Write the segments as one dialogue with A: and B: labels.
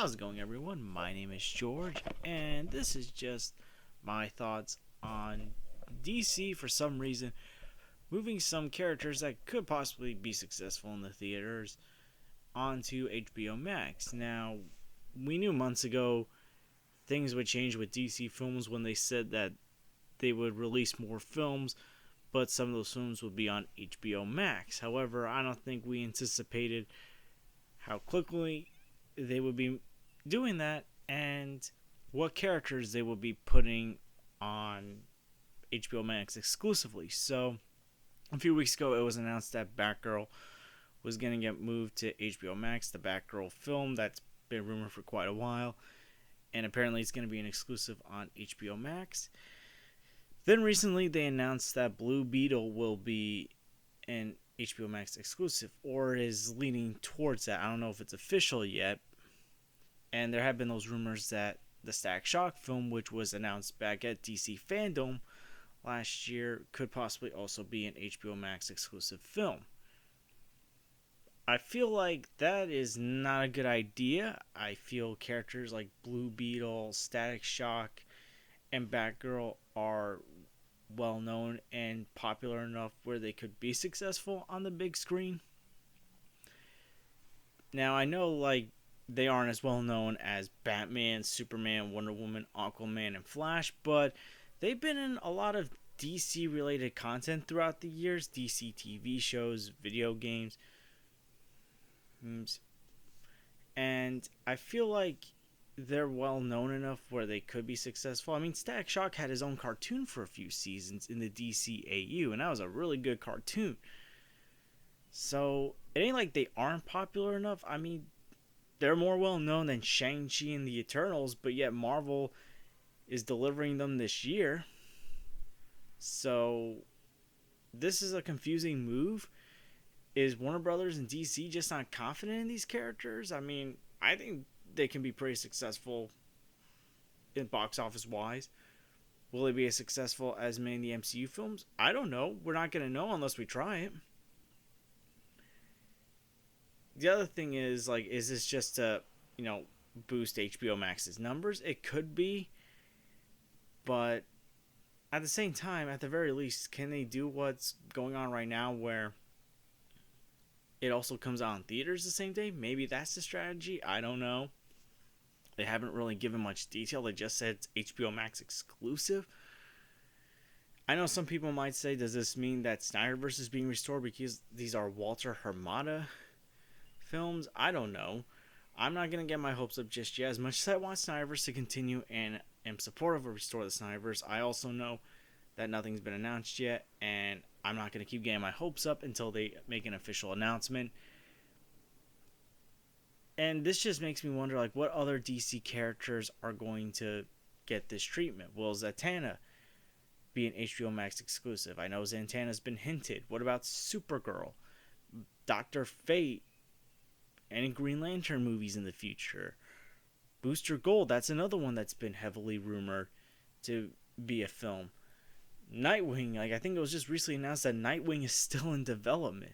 A: How's it going, everyone? My name is George, and this is just my thoughts on DC for some reason moving some characters that could possibly be successful in the theaters onto HBO Max. Now, we knew months ago things would change with DC films when they said that they would release more films, but some of those films would be on HBO Max. However, I don't think we anticipated how quickly they would be doing that and what characters they would be putting on HBO Max exclusively. So, a few weeks ago, it was announced that Batgirl was going to get moved to HBO Max, the Batgirl film that's been rumored for quite a while, and apparently it's going to be an exclusive on HBO Max. Then recently, they announced that Blue Beetle will be an HBO Max exclusive, or is leaning towards that. I don't know if it's official yet. And there have been those rumors that the Static Shock film, which was announced back at DC Fandom last year, could possibly also be an HBO Max exclusive film. I feel like that is not a good idea. I feel characters like Blue Beetle, Static Shock, and Batgirl are well known and popular enough where they could be successful on the big screen. Now, I know they aren't as well known as Batman, Superman, Wonder Woman, Aquaman, and Flash, but they've been in a lot of DC related content throughout the years. DC TV shows, video games, and I feel like they're well known enough where they could be successful. I mean, Static Shock had his own cartoon for a few seasons in the DCAU, and that was a really good cartoon. So it ain't like they aren't popular enough. I mean, they're more well known than Shang-Chi and the Eternals, but yet Marvel is delivering them this year. So this is a confusing move. Is Warner Brothers and DC just not confident in these characters? I mean, I think they can be pretty successful in box office wise. Will they be as successful as many of the MCU films? I don't know. We're not going to know unless we try it. The other thing is, is this just to, boost HBO Max's numbers? It could be. But at the same time, at the very least, can they do what's going on right now where it also comes out in theaters the same day? Maybe that's the strategy. I don't know. They haven't really given much detail. They just said it's HBO Max exclusive. I know some people might say, does this mean that Snyderverse is being restored because these are Walter Hamada films? I don't know. I'm not going to get my hopes up just yet. As much as I want Snyderverse to continue and am supportive of Restore the Snyderverse, I also know that nothing's been announced yet, and I'm not going to keep getting my hopes up until they make an official announcement. And this just makes me wonder, what other DC characters are going to get this treatment? Will Zatanna be an HBO Max exclusive? I know Zatanna's been hinted. What about Supergirl? Dr. Fate? Any Green Lantern movies in the future? Booster Gold, that's another one that's been heavily rumored to be a film. Nightwing, I think it was just recently announced that Nightwing is still in development.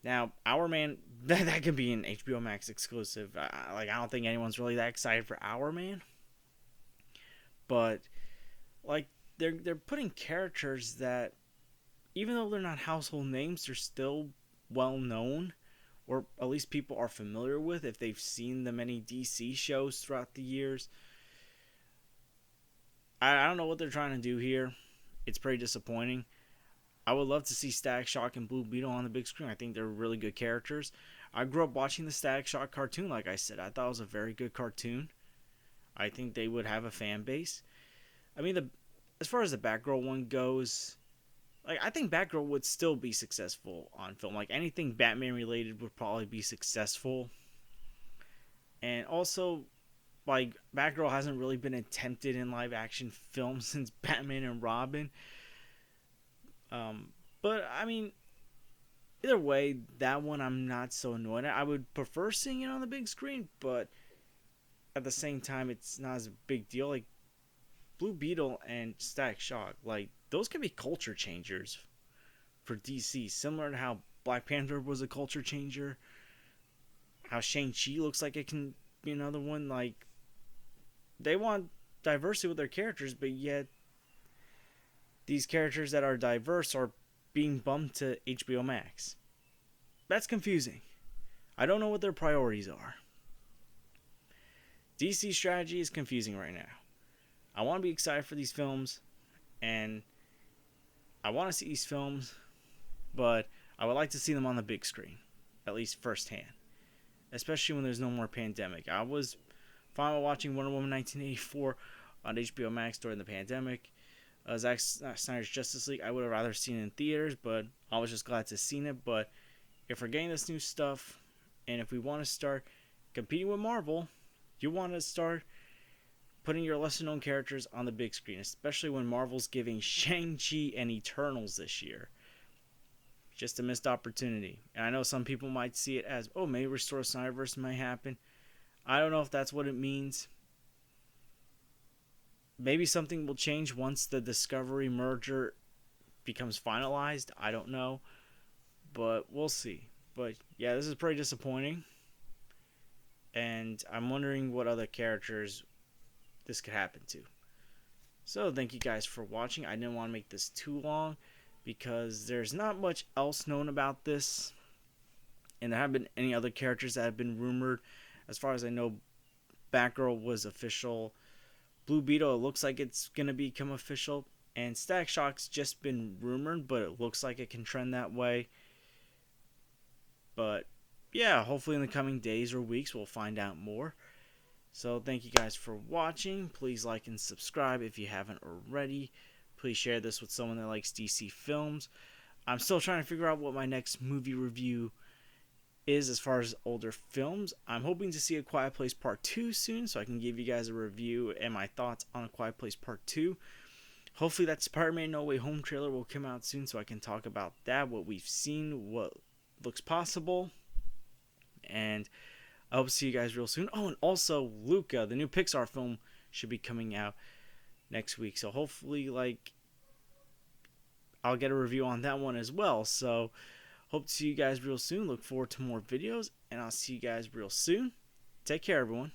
A: Now, Our Man, that could be an HBO Max exclusive. I don't think anyone's really that excited for Our Man. But, they're putting characters that, even though they're not household names, they're still well known, or at least people are familiar with if they've seen the many DC shows throughout the years. I don't know what they're trying to do here. It's pretty disappointing. I would love to see Static Shock and Blue Beetle on the big screen. I think they're really good characters. I grew up watching the Static Shock cartoon, like I said. I thought it was a very good cartoon. I think they would have a fan base. I mean, as far as the Batgirl one goes, I think Batgirl would still be successful on film. Anything Batman related would probably be successful. And also, Batgirl hasn't really been attempted in live action films since Batman and Robin. But I mean, either way, that one I'm not so annoyed at. I would prefer seeing it on the big screen, but at the same time, it's not as a big deal. Blue Beetle and Static Shock, those can be culture changers for DC, similar to how Black Panther was a culture changer, how Shang-Chi looks like it can be another one. Like, they want diversity with their characters, but yet these characters that are diverse are being bumped to HBO Max. That's confusing. I don't know what their priorities are. DC strategy is confusing right now. I want to be excited for these films, and I want to see these films, but I would like to see them on the big screen, at least firsthand, especially when there's no more pandemic. I was fine with watching Wonder Woman 1984 on HBO Max during the pandemic. Zack Snyder's Justice League, I would have rather seen it in theaters, but I was just glad to see it. But if we're getting this new stuff, and if we want to start competing with Marvel, you want to start putting your lesser known characters on the big screen, especially when Marvel's giving Shang-Chi and Eternals this year. Just a missed opportunity. And I know some people might see it as, oh, maybe Restore Snyderverse might happen. I don't know if that's what it means. Maybe something will change once the Discovery merger becomes finalized. I don't know. But we'll see. But yeah, this is pretty disappointing. And I'm wondering what other characters this could happen to. So thank you guys for watching. I didn't want to make this too long because there's not much else known about this. And there haven't been any other characters that have been rumored. As far as I know, Batgirl was official. Blue Beetle, it looks like it's going to become official. And Static Shock's just been rumored, but it looks like it can trend that way. But yeah, hopefully in the coming days or weeks we'll find out more. So thank you guys for watching. Please like and subscribe if you haven't already. Please share this with someone that likes DC films. I'm still trying to figure out what my next movie review is as far as older films. I'm hoping to see A Quiet Place Part 2 soon, so I can give you guys a review and my thoughts on A Quiet Place Part 2. Hopefully that Spider-Man No Way Home trailer will come out soon so I can talk about that, what we've seen, what looks possible. And I hope to see you guys real soon. Oh, and also Luca, the new Pixar film, should be coming out next week. So hopefully, I'll get a review on that one as well. So hope to see you guys real soon. Look forward to more videos, and I'll see you guys real soon. Take care, everyone.